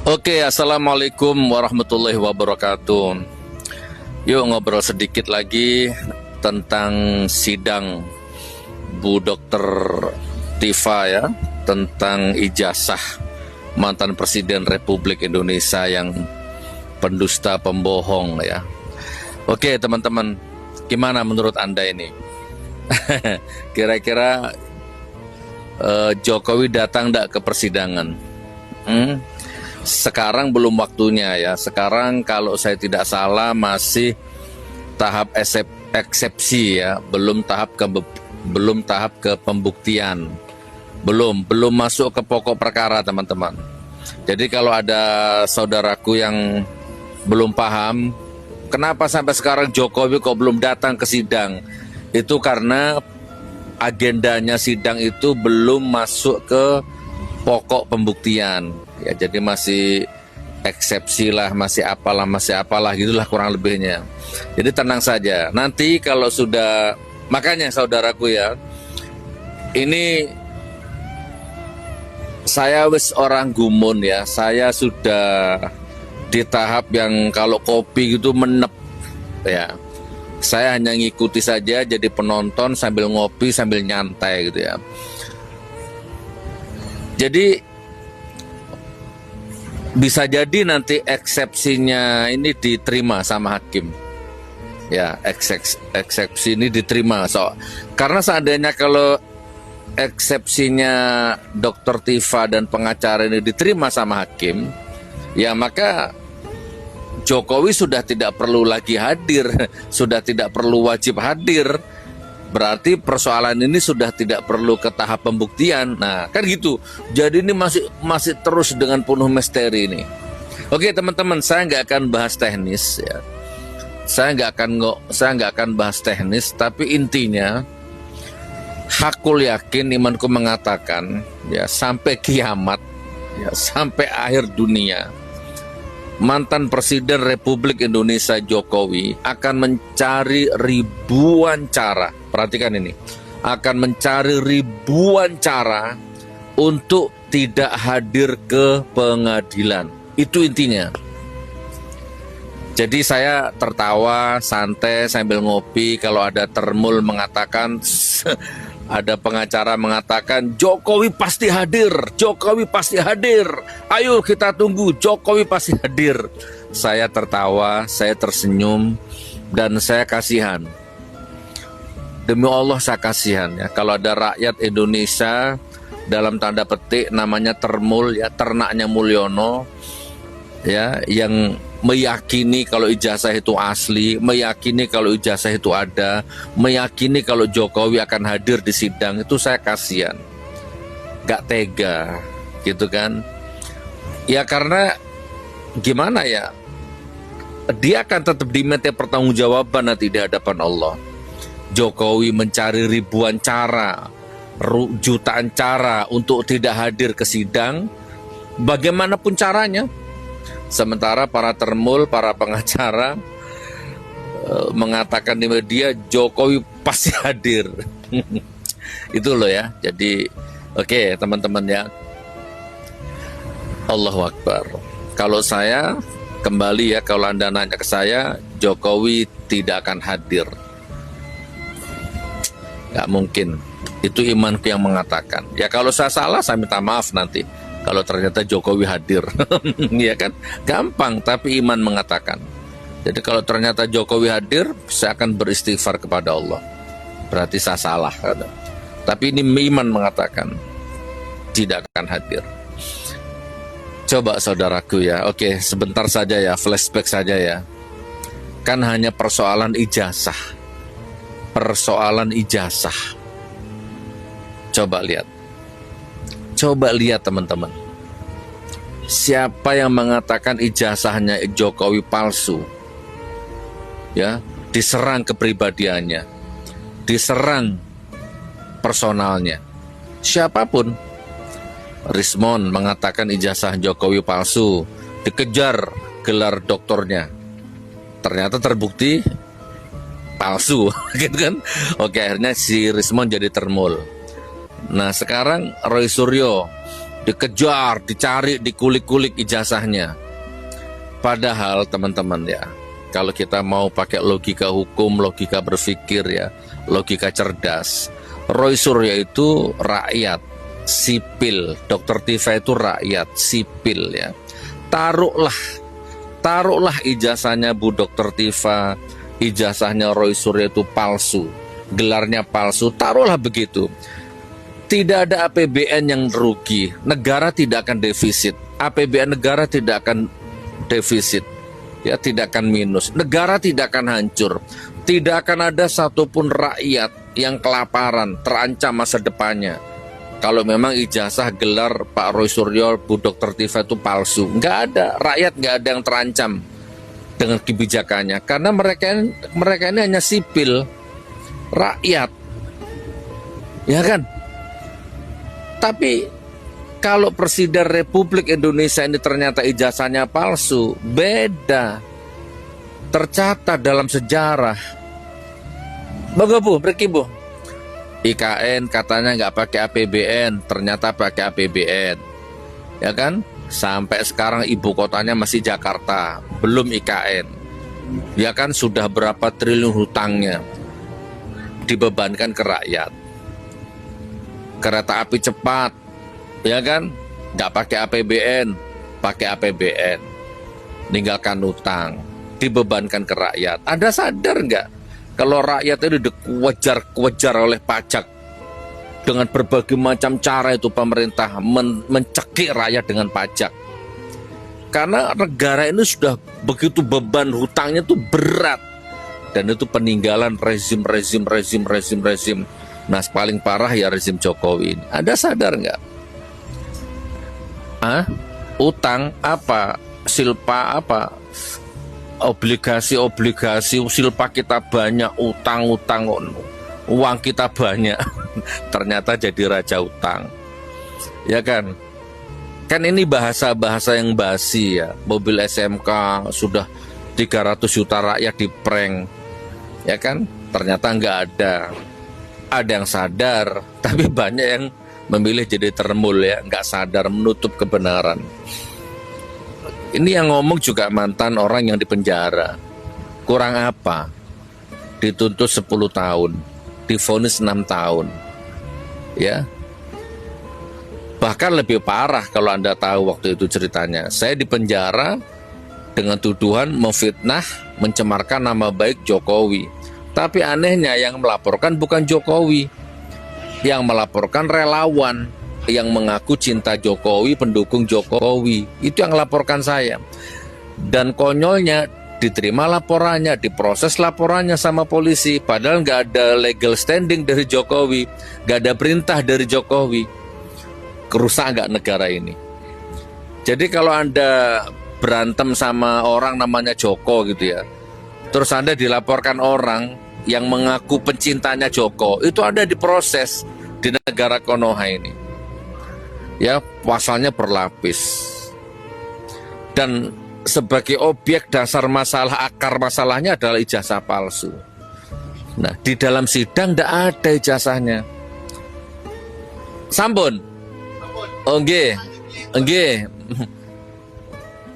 Oke, assalamualaikum warahmatullahi wabarakatuh. Yuk ngobrol sedikit lagi tentang sidang Bu Dr. Tifa ya, tentang ijazah mantan Presiden Republik Indonesia yang pendusta pembohong ya. Oke teman-teman, gimana menurut Anda ini? Kira-kira Jokowi datang enggak ke persidangan? Sekarang belum waktunya ya. Sekarang kalau saya tidak salah masih tahap eksepsi ya, belum tahap ke pembuktian. Belum masuk ke pokok perkara, teman-teman. Jadi kalau ada saudaraku yang belum paham, kenapa sampai sekarang Jokowi kok belum datang ke sidang? Itu karena agendanya sidang itu belum masuk ke pokok pembuktian. Ya, jadi masih eksepsi lah, masih apalah gitulah kurang lebihnya. Jadi tenang saja. Nanti kalau sudah, makanya saudaraku ya, ini saya wis orang gumun ya. Saya sudah di tahap yang kalau kopi gitu menep ya. Saya hanya ngikuti saja, jadi penonton sambil ngopi sambil nyantai gitu ya. Jadi bisa jadi nanti eksepsinya ini diterima sama hakim. Ya, eksepsi ini diterima. Karena seandainya kalau eksepsinya Dr. Tifa dan pengacara ini diterima sama hakim, ya maka Jokowi sudah tidak perlu lagi hadir, sudah tidak perlu wajib hadir. Berarti persoalan ini sudah tidak perlu ke tahap pembuktian. Nah, kan gitu. Jadi ini masih terus dengan penuh misteri ini. Oke, teman-teman, saya nggak akan bahas teknis ya. Saya nggak akan bahas teknis, tapi intinya hakul yakin imanku mengatakan ya sampai kiamat ya sampai akhir dunia mantan Presiden Republik Indonesia Jokowi akan mencari ribuan cara, perhatikan ini, akan mencari ribuan cara untuk tidak hadir ke pengadilan. Itu intinya. Jadi saya tertawa santai sambil ngopi kalau ada termul mengatakan ada pengacara mengatakan Jokowi pasti hadir, Jokowi pasti hadir. Ayo kita tunggu, Jokowi pasti hadir. Saya tertawa, saya tersenyum, dan saya kasihan. Demi Allah saya kasihan ya. Kalau ada rakyat Indonesia dalam tanda petik namanya termul ya, ternaknya Mulyono ya, yang meyakini kalau ijazah itu asli, meyakini kalau ijazah itu ada, meyakini kalau Jokowi akan hadir di sidang, itu saya kasihan, gak tega, gitu kan? Ya karena gimana ya, dia akan tetap diminta pertanggungjawaban nanti di hadapan Allah. Jokowi mencari ribuan cara, jutaan cara untuk tidak hadir ke sidang, bagaimanapun caranya. Sementara para termul, para pengacara mengatakan di media Jokowi pasti hadir. Itu loh ya. Jadi oke, teman-teman ya. Allahu Akbar. Kalau saya kembali ya, kalau Anda nanya ke saya, Jokowi tidak akan hadir. Gak mungkin. Itu imanku yang mengatakan. Ya kalau saya salah, saya minta maaf nanti. Kalau ternyata Jokowi hadir, ya kan, gampang. Tapi iman mengatakan. Jadi kalau ternyata Jokowi hadir, saya akan beristighfar kepada Allah. Berarti saya salah. Tapi ini iman mengatakan tidak akan hadir. Coba saudaraku ya, oke, sebentar saja ya, flashback saja ya. Kan hanya persoalan ijazah. Persoalan ijazah. Coba lihat. Coba lihat teman-teman, siapa yang mengatakan ijazahnya Jokowi palsu, ya, diserang kepribadiannya, diserang personalnya, siapapun. Rismon mengatakan ijazah Jokowi palsu, dikejar gelar doktornya, ternyata terbukti palsu, gitu kan? Oke, akhirnya si Rismon jadi termul. Nah sekarang Roy Suryo dikejar, dicari, dikulik-kulik ijazahnya. Padahal teman-teman ya, kalau kita mau pakai logika hukum, logika berpikir ya, logika cerdas, Roy Suryo itu rakyat sipil, Dr. Tifa itu rakyat sipil ya. Taruhlah ijazahnya Bu Dr. Tifa, ijazahnya Roy Suryo itu palsu, gelarnya palsu, taruhlah begitu. Tidak ada APBN yang rugi, negara tidak akan defisit, APBN negara tidak akan defisit, ya tidak akan minus, negara tidak akan hancur, tidak akan ada satupun rakyat yang kelaparan, terancam masa depannya. Kalau memang ijazah gelar Pak Roy Suryo, Bu Dr. Tifa itu palsu, nggak ada, rakyat nggak ada yang terancam dengan kebijakannya, karena mereka ini hanya sipil, rakyat, ya kan? Tapi kalau Presiden Republik Indonesia ini ternyata ijazahnya palsu, beda, tercatat dalam sejarah. Bagus Bu, pergi Bu. IKN katanya nggak pakai APBN, ternyata pakai APBN, ya kan? Sampai sekarang ibu kotanya masih Jakarta, belum IKN, ya kan? Sudah berapa triliun hutangnya dibebankan ke rakyat. Kereta api cepat, ya kan? Nggak pakai APBN, pakai APBN, meninggalkan hutang, dibebankan ke rakyat. Anda sadar nggak? Kalau rakyat itu dikejar-kejar oleh pajak dengan berbagai macam cara, itu pemerintah mencekik rakyat dengan pajak. Karena negara ini sudah begitu, beban hutangnya itu berat, dan itu peninggalan rezim. Nah, paling parah ya rezim Jokowi ini. Anda sadar nggak? Utang apa? Silpa apa? Obligasi, silpa kita banyak, utang, uang kita banyak, ternyata jadi raja utang, ya kan? Kan ini bahasa yang basi ya. Mobil SMK sudah 300 juta rakyat di prank, ya kan? Ternyata nggak ada. Ada yang sadar, tapi banyak yang memilih jadi termul ya, nggak sadar, menutup kebenaran. Ini yang ngomong juga mantan orang yang dipenjara. Kurang apa? Dituntut 10 tahun, divonis 6 tahun. Ya. Bahkan lebih parah kalau Anda tahu waktu itu ceritanya. Saya dipenjara dengan tuduhan memfitnah, mencemarkan nama baik Jokowi. Tapi anehnya yang melaporkan bukan Jokowi. Yang melaporkan relawan yang mengaku cinta Jokowi, pendukung Jokowi, itu yang laporkan saya. Dan konyolnya, diterima laporannya, diproses laporannya sama polisi, padahal nggak ada legal standing dari Jokowi, nggak ada perintah dari Jokowi. Kerusak nggak negara ini? Jadi kalau Anda berantem sama orang namanya Joko gitu ya, terus Anda dilaporkan orang yang mengaku pencintanya Joko, itu Anda diproses di negara Konoha ini. Ya, pasalnya berlapis. Dan sebagai objek dasar masalah, akar masalahnya adalah ijazah palsu. Nah, di dalam sidang tidak ada ijazahnya. Sampun. Oke.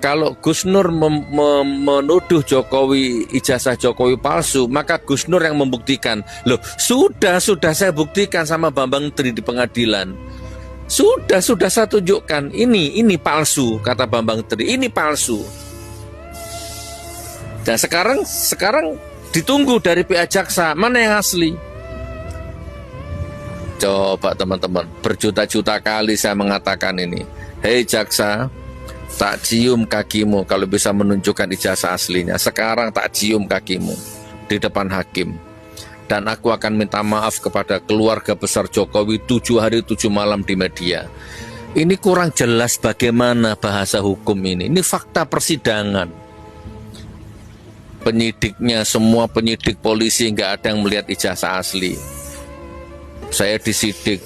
Kalau Gus Nur menuduh Jokowi, ijazah Jokowi palsu, maka Gus Nur yang membuktikan. Loh, sudah saya buktikan sama Bambang Tri di pengadilan. Sudah saya tunjukkan, ini palsu, kata Bambang Tri, ini palsu. Dan sekarang ditunggu dari pihak jaksa, mana yang asli? Coba teman-teman, berjuta-juta kali saya mengatakan ini. Hei jaksa, tak cium kakimu kalau bisa menunjukkan ijazah aslinya. Sekarang tak cium kakimu di depan hakim. Dan aku akan minta maaf kepada keluarga besar Jokowi 7 hari 7 malam di media. Ini kurang jelas bagaimana bahasa hukum ini. Ini fakta persidangan. Penyidiknya, semua penyidik polisi nggak ada yang melihat ijazah asli. Saya disidik,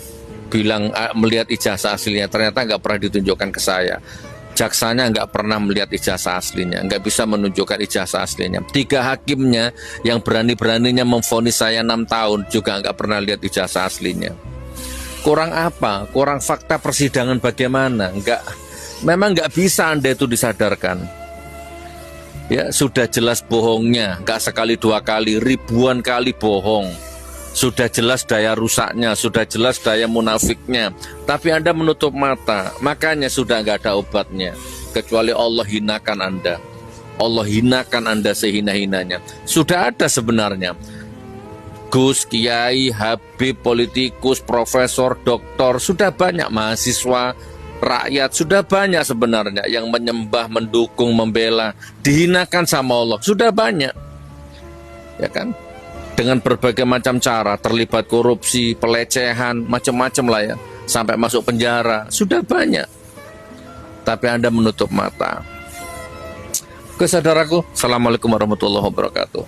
bilang melihat ijazah aslinya, ternyata nggak pernah ditunjukkan ke saya. Jaksanya nggak pernah melihat ijazah aslinya, nggak bisa menunjukkan ijazah aslinya. 3 hakimnya yang berani-beraninya memvonis saya 6 tahun juga nggak pernah lihat ijazah aslinya. Kurang apa? Kurang fakta persidangan bagaimana? Memang nggak bisa Anda itu disadarkan. Ya, sudah jelas bohongnya, nggak sekali dua kali, ribuan kali bohong. Sudah jelas daya rusaknya, sudah jelas daya munafiknya. Tapi Anda menutup mata, makanya sudah nggak ada obatnya. Kecuali Allah hinakan Anda. Allah hinakan Anda sehina-hinanya. Sudah ada sebenarnya. Gus, kiai, habib, politikus, profesor, doktor, sudah banyak mahasiswa, rakyat, sudah banyak sebenarnya yang menyembah, mendukung, membela, dihinakan sama Allah, sudah banyak. Ya kan? Dengan berbagai macam cara, terlibat korupsi, pelecehan, macam-macam lah ya, sampai masuk penjara, sudah banyak. Tapi Anda menutup mata. Oke saudaraku, Assalamualaikum warahmatullahi wabarakatuh.